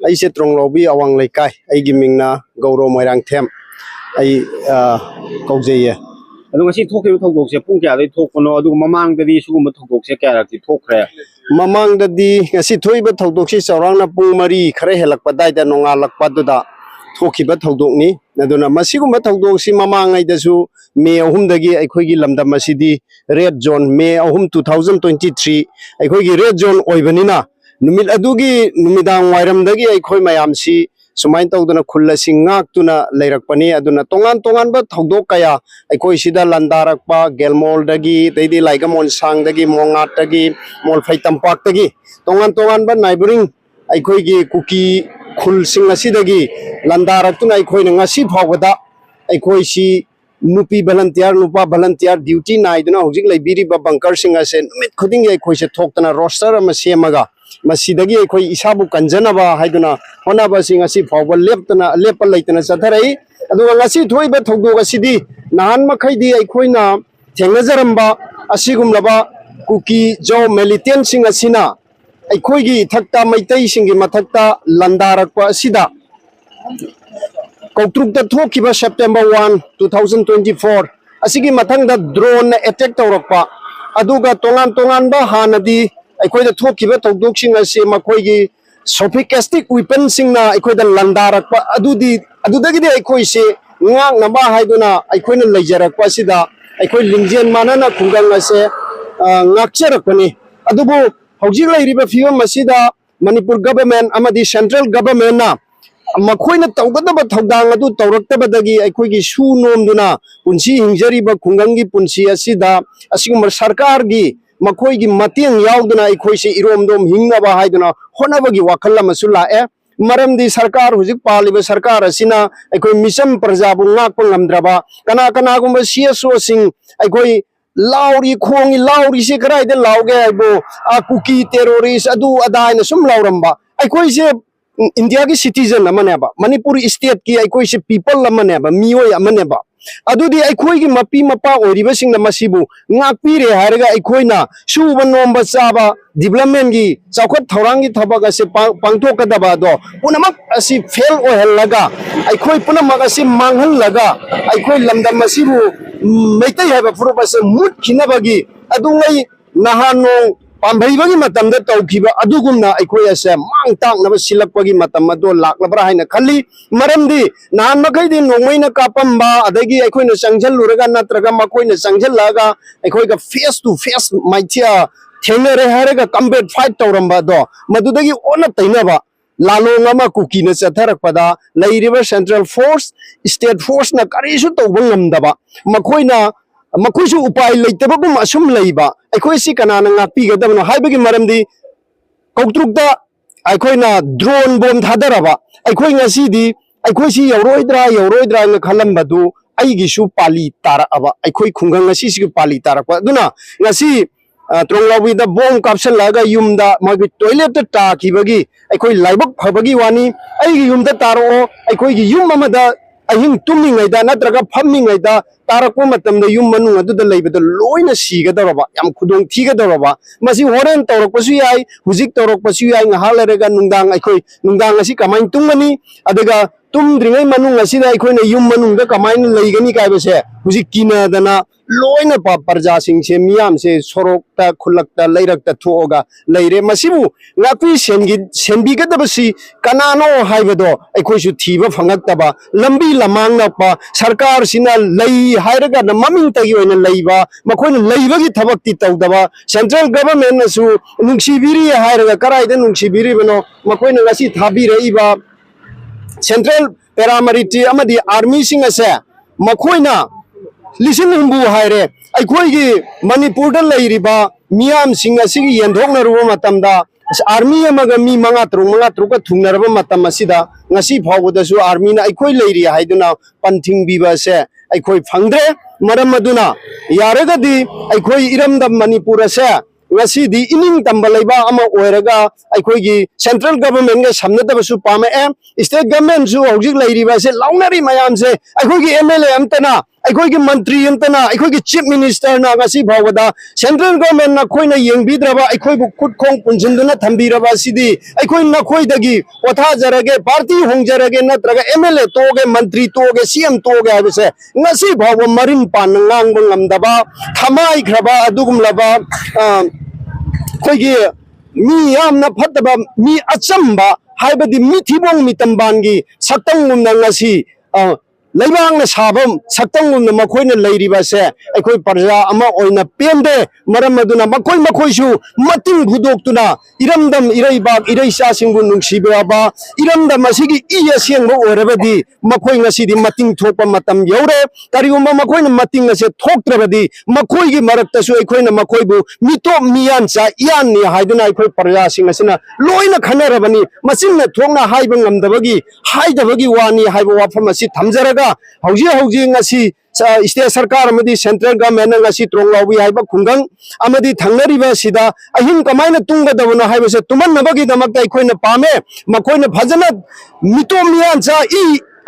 ai se Tronglaubi awang laikai ai gi mingna Gauro Moirang Them ai kaujeye adu ngasi thokhiba thogdokse pung kya dai thokpano adu mamang dadi sugumba thogdokse kya rakti thokkhre mamang dadi ngasi thoiba thogdokse chaurangna pung mari khare helakpa daida nongalakpa duda thokhiba thogdokni aduna masigumba thogdoksi mamang ai dasu May 3 dagi aikhoigi lamdam masidi red zone May 3 2023 aikhoigi red zone oibanina numit adugi numidang wairam dagi aikhoi mayamsi sumain tawduna khulla singak tuna leirakpani aduna tongan ba thogdok kaya aikoi sida landarakpa gelmol dagi deidi laigamon sang dagi mongat dagi molphai tampak dagi tongan ba neighboring aikoi gi kuki khul sing asidagi landarak tuna aikoi ngasi phawada aikoi si nupi volunteer nupa volunteer duty naiduna hojik laibiri ba bunker sing ase numit khuding aikoi se thoktana roster ama semaga masidagi aikoi isabu kanjanaba haiduna honaba sing asi phawba lepal leitana satharai aduga ngasi thoiba thogdok asidi nahan makhaidi aikoina thengnajaramba asigumlaba kuki jo militant sing asina aikoigi thakta maitai singi mathakta landarakpa asida Kautruk da thokiba September 1 2024 asigi mathang da drone attack tawrakpa aduga tongan ba hanadi aikoi da thokiba thogdok sing ase makoi gi sophisticated weapon sing na aikoi da landarakpa adudagi de aikoi se ngak na ba haiduna aikoi na leijarakpa sida aikoi lingjen manana khungang ase ngakcharakpani adubu hojik lairiba fiwam masida Manipur government amadi central government na makoina tawgadaba thawdang adu tawraktabadagi aikhoigi su nomduna punsi hingjariba khungangi punsi asida asigumar sarkar gi makoigi matiang yauduna aikhoise iromdom hingnaba haiduna honabagi wakhal amasu lae maramdi sarkar hujik paliba sarkar asina aikoi mission prajabu ngakpa ngamdraba kana gumba CSO sing aikoi lauri khongi lauri se karai de lauge aibo kuki terrorist adu adaina sum lauramba aikoi se India ki citizen amaneba Manipur state ki aikoi se people amaneba mioi amaneba adudi aikoi ki mapi mapa oriba singna masibu ngakpire haraga aikoina suba nomba chaba development gi chawkhat thorang gi thabak ase pangthokadaba do punamak asi fail ohellaga aikoi punamak asi manghallaga aikoi lamdam masibu meitai haba furuba se mut khinabagi adungai nahano pambhaibagi matamda tawkiba adugumna aikoi ase mang taknaba silakpagi matam ado laklabra haina khalli maramdi nahan makhaidi nongmaina kapamba adagi aikoina changjal luraga natraga makoina changjal laga aikoiga face to face maithia thenare haraga combat fight tawramba do madudagi ona tainaba lalong ama kukina chatharakpada lairiba central force state force na karisu tawbangamdaba makoina makoisu upai leitabagum asum leiba aikoi si kanana ngakpi gadabno haibagi maramdi kautrukda aikoina drone bomb thadaraba aikoi ngasidi aikoi si yauroidra nga khalambadu aigi su pali tara aba aikoi khungang ngasi si pali tarakwa duna ngasi Tronglaubi da bomb capsule laga yumda magi toilet ta kibagi aikoi laibak phabagi wani aigi yumda taro aikoi gi yum amada ahing tumingaida natraga phammingaida tarakpa matamda yum manung aduda leibada loina sigadoraba yam khudong thigadoraba masi horen tawrakpasu yai hujik tawrakpasu yai ngahalarega nungdang aikoi nungdang asi kamain tungmani adaga tumdringai manung asida aikoina yum manungda kamain leigani kaibase hujik kinadana loina parja singse miyam se sorokta khulakta leirakta thoga leire masibu ngakpi senbigadabasi kanano haibado aikoisu thiba phangaktaba lambi lamang nakpa sarkar sina lei hairaga na maming tagi oina leiba makoina leibagi thabakti tawdaba central government nasu nungsibiri hairaga karaida nungsibiri bano makoina ngasi thabiraiba central paramilitary amadi army singa se makoina listen humbu haire aikhoigi Manipur da leiriba miyam singa sigi yendhokna ruba matamda army amaga mi manga truk ka thungnaraba matam asida ngasi phawda su army na aikoi leiri haiduna panthing biba se aikoi phangdre maram maduna yaragadi aikoi iramda Manipur se ngasi di ining tambalaiba ama oiraga aikhoigi central government ga samnadaba su pama state government su hojik leiriba se launari mayam se aikhoigi MLA amtana ꯑꯩꯈꯣꯏꯒꯤ ꯃꯟꯇ꯭ꯔꯤ ꯑꯃꯇꯅ ꯑꯩꯈꯣꯏꯒꯤ chief ꯃꯤꯅꯤꯁꯇꯔꯅ ꯉꯁꯤ ꯐꯥꯎꯕꯗ central ꯒꯣꯔꯃꯦꯟꯅ ꯑꯩꯈꯣꯏꯅ ꯌꯦꯡꯕꯤꯗ꯭ꯔꯕ ꯑꯩꯈꯣꯏꯕꯨ ꯈꯨꯠꯈꯣꯡ ꯄꯨꯟꯁꯤꯟꯗꯨꯅ ꯊꯝꯕꯤꯔꯕ ꯑꯁꯤꯗꯤ ꯑꯩꯈꯣꯏ ꯅꯈꯣꯏꯗꯒꯤ ꯄꯣꯊꯥꯖꯔꯒꯦ ꯄꯥꯔꯇꯤ ꯍꯣꯡꯖꯔꯒꯦ ꯅꯠꯇ꯭ꯔꯒ MLA ꯇꯣꯛꯑꯒꯦ ꯃꯟꯇ꯭ꯔꯤ ꯇꯣꯛꯑꯒꯦ CM ꯇꯣꯛꯑꯒꯦ ꯍꯥꯏꯕꯁꯦ ꯉꯁꯤ ꯐꯥꯎꯕ ꯃꯔꯤꯟ ꯄꯥꯟꯅ ꯉꯥꯡꯕ ꯉꯝꯗꯕ ꯊꯃꯥꯏꯈ꯭ꯔꯕ ꯑꯗꯨꯒꯨꯝꯂꯕ ꯑꯩꯈꯣꯏꯒꯤ ꯃꯤ ꯌꯥꯝꯅ ꯐꯠꯇꯕ ꯃꯤ ꯑꯆꯝꯕ ꯍꯥꯏꯕꯗꯤ ꯃꯤꯊꯤꯕꯣꯡ ꯃꯤꯇꯝꯕꯥꯟꯒꯤ ꯁꯛꯇꯝꯒꯨꯝꯅ ꯉꯁꯤ ꯂꯩꯕꯥꯛꯅ ꯁꯥꯕ ꯁꯛꯇꯝꯒꯨꯝꯅ ꯃꯈꯣꯏꯅ ꯂꯩꯔꯤꯕꯁꯦ ꯑꯩꯈꯣꯏ ꯄ꯭ꯔꯖꯥ ꯑꯃ ꯑꯣꯏꯅ ꯄꯦꯟꯗꯦ ꯃꯔꯝ ꯑꯗꯨꯅ ꯃꯈꯣꯏꯁꯨ ꯃꯇꯤꯡ ꯍꯨꯗꯣꯛꯇꯨꯅ ꯏꯔꯝꯗꯝ ꯏꯔꯩꯕꯥꯛ ꯏꯔꯩꯆꯥꯁꯤꯡꯕꯨ ꯅꯨꯡꯁꯤꯕꯤꯔꯕ ꯏꯔꯝꯗꯝ ꯑꯁꯤꯒꯤ ꯑꯁꯦꯡꯕ ꯑꯣꯏꯔꯕꯗꯤ ꯃꯈꯣꯏ ꯉꯁꯤꯗꯤ ꯃꯇꯤꯡ ꯊꯣꯛꯄ ꯃꯇꯝ ꯌꯧꯔꯦ ꯀꯔꯤꯒꯨꯝꯕ ꯃꯈꯣꯏꯅ ꯃꯇꯤꯡ ꯑꯁꯦ ꯊꯣꯛꯇ꯭ꯔꯕꯗꯤ ꯃꯈꯣꯏꯒꯤ ꯃꯔꯛꯇꯁꯨ ꯑꯩꯈꯣꯏꯅ ꯃꯈꯣꯏꯕꯨ ꯃꯤꯇꯣꯞ ꯃꯤꯌꯥꯟꯆꯥ ꯏꯌꯥꯟꯅꯤ ꯍꯥꯏꯗꯨꯅ ꯑꯩꯈꯣꯏ ꯄ꯭ꯔꯖꯥꯁꯤꯡ ꯑꯁꯤꯅ ꯂꯣꯏꯅ ꯈꯟꯅꯔꯕꯅꯤ ꯃꯆꯤꯟꯅ ꯊꯣꯛꯅ ꯍꯥꯏꯕ ꯉꯝꯗꯕꯒꯤ ꯍꯥꯏꯗꯕꯒꯤ ꯋꯥꯅꯤ ꯍꯥꯏꯕ ꯋꯥꯐꯝ ꯑꯁꯤ ꯊꯝꯖꯔꯒ ꯍꯧꯖꯤꯛ ꯉꯁꯤ ꯁ꯭ꯇꯦꯠ ꯁꯔꯀꯥꯔ ꯑꯃꯗꯤ ꯁꯦꯟꯇ꯭ꯔꯦꯜ ꯒꯚꯔꯟꯃꯦꯟꯠꯅ ꯉꯁꯤ ꯇ꯭ꯔꯣꯡꯂꯥꯎꯕꯤ ꯍꯥꯏꯕ ꯈꯨꯡꯒꯪ ꯑꯃꯗꯤ ꯊꯪꯅꯔꯤꯕ ꯑꯁꯤꯗ ꯑꯍꯤꯡ ꯀꯃꯥꯏꯅ ꯇꯨꯝꯒꯗꯕꯅꯣ ꯍꯥꯏꯕꯁꯦ ꯇꯨꯝꯍꯟꯅꯕꯒꯤꯗꯃꯛꯇ ꯑꯩꯈꯣꯏꯅ ꯄꯥꯝꯃꯦ ꯃꯈꯣꯏꯅ ꯐꯖꯅ ꯃꯤꯇꯣꯞ ꯃꯤꯌꯥꯟꯆꯥ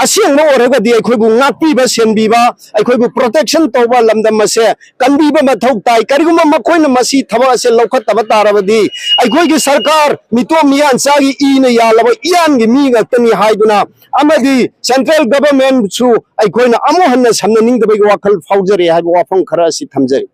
ꯑꯁꯦꯡꯕ ꯑꯣꯏꯔꯒꯗꯤ ꯑꯩꯈꯣꯏꯕꯨ ꯉꯥꯛꯄꯤꯕ ꯁꯦꯟꯕꯤꯕ ꯑꯩꯈꯣꯏꯕꯨ ꯄ꯭ꯔꯣꯇꯦꯛꯁꯟ ꯇꯧꯕ ꯂꯝꯗꯝ ꯑꯁꯦ ꯀꯟꯕꯤꯕ ꯃꯊꯧ ꯇꯥꯏ ꯀꯔꯤꯒꯨꯝꯕ ꯃꯈꯣꯏꯅ ꯃꯁꯤ ꯊꯕꯛ ꯑꯁꯦ ꯂꯧꯈꯠꯇꯕ ꯇꯥꯔꯕꯗꯤ ꯑꯩꯈꯣꯏꯒꯤ ꯁꯔꯀꯥꯔ ꯃꯤꯇꯣꯞ ꯃꯤꯌꯥꯟꯆꯥꯒꯤ ꯏꯅ ꯌꯥꯜꯂꯕ ꯏꯌꯥꯟꯒꯤ ꯃꯤ ꯉꯥꯛꯇꯅꯤ ꯍꯥꯏꯗꯨꯅ ꯑꯃꯗꯤ ꯁꯦꯟꯇ꯭ꯔꯦꯜ ꯒꯚꯔꯟꯃꯦꯟꯠꯁꯨ ꯑꯩꯈꯣꯏꯅ ꯑꯃꯨꯛ ꯍꯟꯅ ꯁꯝꯅꯅꯤꯡꯗꯕꯒꯤ ꯋꯥꯈꯜ ꯐꯥꯎꯖꯔꯤ ꯍꯥꯏꯕ ꯋꯥꯐꯝ ꯈꯔ ꯑꯁꯤ ꯊꯝꯖꯔꯤ